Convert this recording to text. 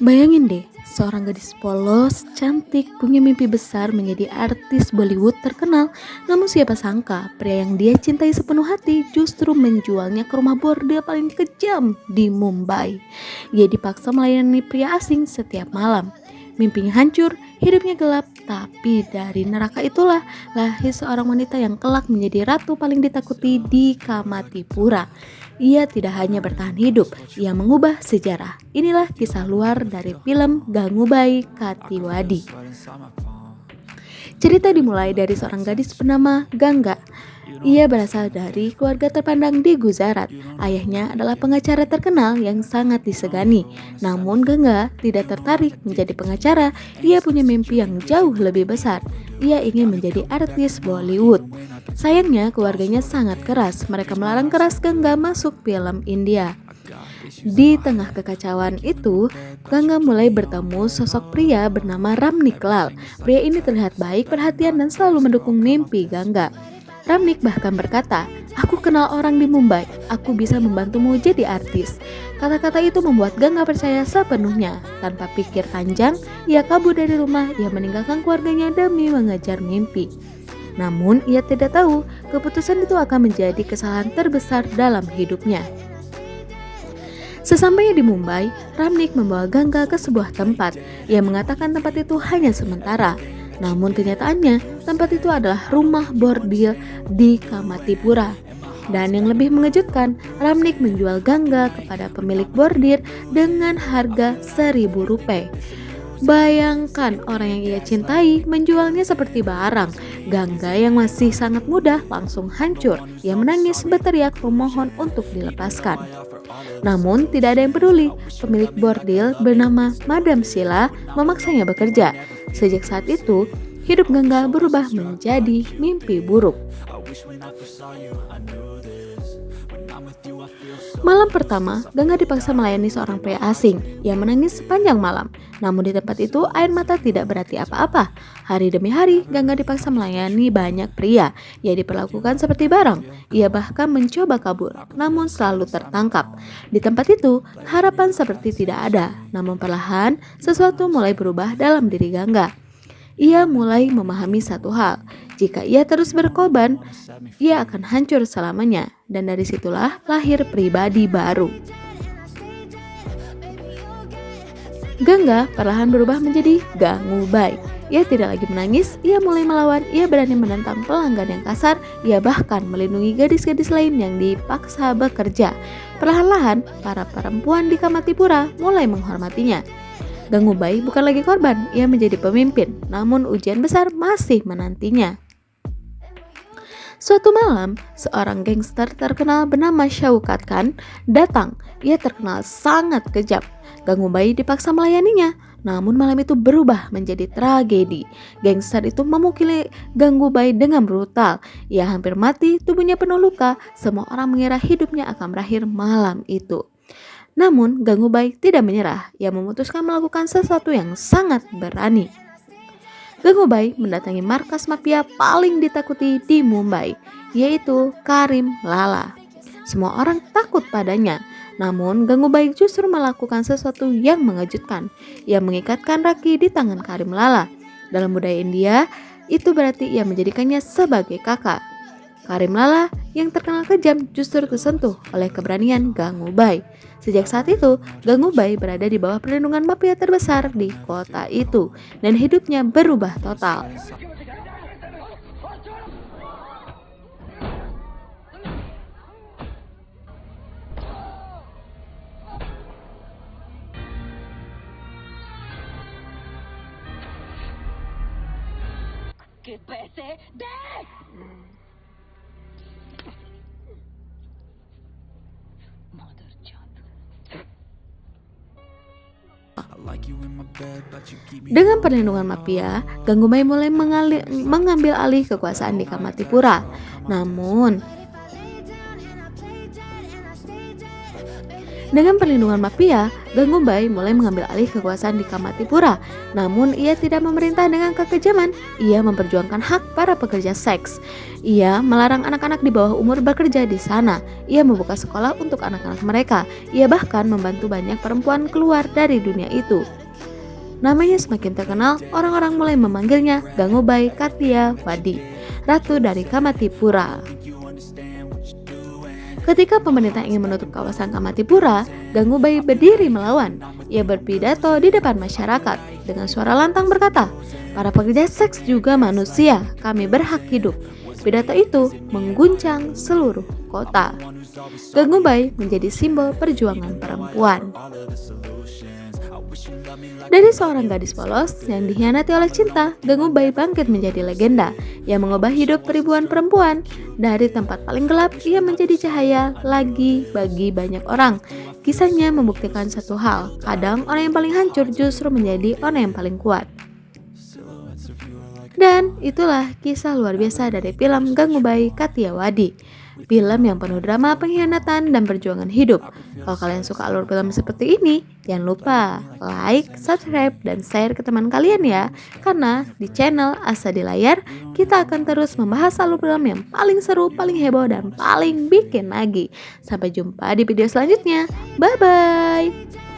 Bayangin deh, seorang gadis polos, cantik, punya mimpi besar menjadi artis Bollywood terkenal. Namun siapa sangka, pria yang dia cintai sepenuh hati justru menjualnya ke rumah bordil paling kejam di Mumbai. Ia dipaksa melayani pria asing setiap malam. Mimpinya hancur, hidupnya gelap, tapi dari neraka itulah lahir seorang wanita yang kelak menjadi ratu paling ditakuti di Kamatipura. Ia tidak hanya bertahan hidup, ia mengubah sejarah. Inilah kisah luar dari film Gangubai Katiwadi. Cerita dimulai dari seorang gadis bernama Gangga. Ia berasal dari keluarga terpandang di Gujarat. Ayahnya adalah pengacara terkenal yang sangat disegani. Namun Gangga tidak tertarik menjadi pengacara. Ia punya mimpi yang jauh lebih besar. Ia ingin menjadi artis Bollywood. Sayangnya keluarganya sangat keras. Mereka melarang keras Gangga masuk film India. Di tengah kekacauan itu, Gangga mulai bertemu sosok pria bernama Ramnik Lal. Pria ini terlihat baik, perhatian, dan selalu mendukung mimpi Gangga. Ramnik bahkan berkata, "Aku kenal orang di Mumbai, aku bisa membantumu jadi artis." Kata-kata itu membuat Gangga percaya sepenuhnya. Tanpa pikir panjang, ia kabur dari rumah, ia meninggalkan keluarganya demi mengejar mimpi. Namun, ia tidak tahu keputusan itu akan menjadi kesalahan terbesar dalam hidupnya. Sesampainya di Mumbai, Ramnik membawa Gangga ke sebuah tempat. Ia mengatakan tempat itu hanya sementara. Namun kenyataannya, tempat itu adalah rumah bordil di Kamatipura. Dan yang lebih mengejutkan, Ramnik menjual Gangga kepada pemilik bordir dengan harga Rp1.000. Bayangkan orang yang ia cintai menjualnya seperti barang. Gangga yang masih sangat muda langsung hancur. Ia menangis berteriak memohon untuk dilepaskan. Namun tidak ada yang peduli. Pemilik bordil bernama Madam Sheila memaksanya bekerja. Sejak saat itu, hidup Gangga berubah menjadi mimpi buruk. Malam pertama, Gangga dipaksa melayani seorang pria asing. Ia menangis sepanjang malam. Namun di tempat itu air mata tidak berarti apa-apa. Hari demi hari, Gangga dipaksa melayani banyak pria. Ia diperlakukan seperti barang. Ia bahkan mencoba kabur, namun selalu tertangkap. Di tempat itu, harapan seperti tidak ada. Namun perlahan, sesuatu mulai berubah dalam diri Gangga. Ia mulai memahami satu hal, jika ia terus berkorban, ia akan hancur selamanya, dan dari situlah lahir pribadi baru. Gangga perlahan berubah menjadi Gangubai. Ia tidak lagi menangis, ia mulai melawan, ia berani menentang pelanggan yang kasar, ia bahkan melindungi gadis-gadis lain yang dipaksa bekerja. Perlahan-lahan, para perempuan di Kamatipura mulai menghormatinya. Gangubai bukan lagi korban, ia menjadi pemimpin, namun ujian besar masih menantinya. Suatu malam, seorang gangster terkenal bernama Shaukat Khan datang. Ia terkenal sangat kejam. Gangubai dipaksa melayaninya, namun malam itu berubah menjadi tragedi. Gangster itu memukuli Gangubai dengan brutal. Ia hampir mati, tubuhnya penuh luka. Semua orang mengira hidupnya akan berakhir malam itu. Namun, Gangubai tidak menyerah. Ia memutuskan melakukan sesuatu yang sangat berani. Gangubai mendatangi markas mafia paling ditakuti di Mumbai, yaitu Karim Lala. Semua orang takut padanya. Namun, Gangubai justru melakukan sesuatu yang mengejutkan. Ia mengikatkan raki di tangan Karim Lala. Dalam budaya India, itu berarti ia menjadikannya sebagai kakak. Karim Lala yang terkenal kejam justru tersentuh oleh keberanian Gangubai. Sejak saat itu, Gangubai berada di bawah perlindungan mafia terbesar di kota itu dan hidupnya berubah total. के पैसे दे। Mother chop. Dengan perlindungan mafia, Gangubai mulai mengambil alih kekuasaan di Kamatipura. Dengan perlindungan mafia, Gangubai mulai mengambil alih kekuasaan di Kamatipura. Namun ia tidak memerintah dengan kekejaman, ia memperjuangkan hak para pekerja seks. Ia melarang anak-anak di bawah umur bekerja di sana. Ia membuka sekolah untuk anak-anak mereka. Ia bahkan membantu banyak perempuan keluar dari dunia itu. Namanya semakin terkenal, orang-orang mulai memanggilnya Gangubai Kathiawadi, Ratu dari Kamatipura. Ketika pemerintah ingin menutup kawasan Kamatipura, Gangubai berdiri melawan. Ia berpidato di depan masyarakat dengan suara lantang berkata, "Para pekerja seks juga manusia, kami berhak hidup." Pidato itu mengguncang seluruh kota. Gangubai menjadi simbol perjuangan perempuan. Dari seorang gadis polos yang dikhianati oleh cinta, Gangubai bangkit menjadi legenda yang mengubah hidup ribuan perempuan. Dari tempat paling gelap, ia menjadi cahaya lagi bagi banyak orang. Kisahnya membuktikan satu hal, kadang orang yang paling hancur justru menjadi orang yang paling kuat. Dan itulah kisah luar biasa dari film Gangubai Kathiawadi. Film yang penuh drama, pengkhianatan, dan perjuangan hidup. Kalau kalian suka alur film seperti ini, jangan lupa like, subscribe, dan share ke teman kalian ya. Karena di channel Asa di Layar, kita akan terus membahas alur film yang paling seru, paling heboh, dan paling bikin lagi. Sampai jumpa di video selanjutnya. Bye-bye!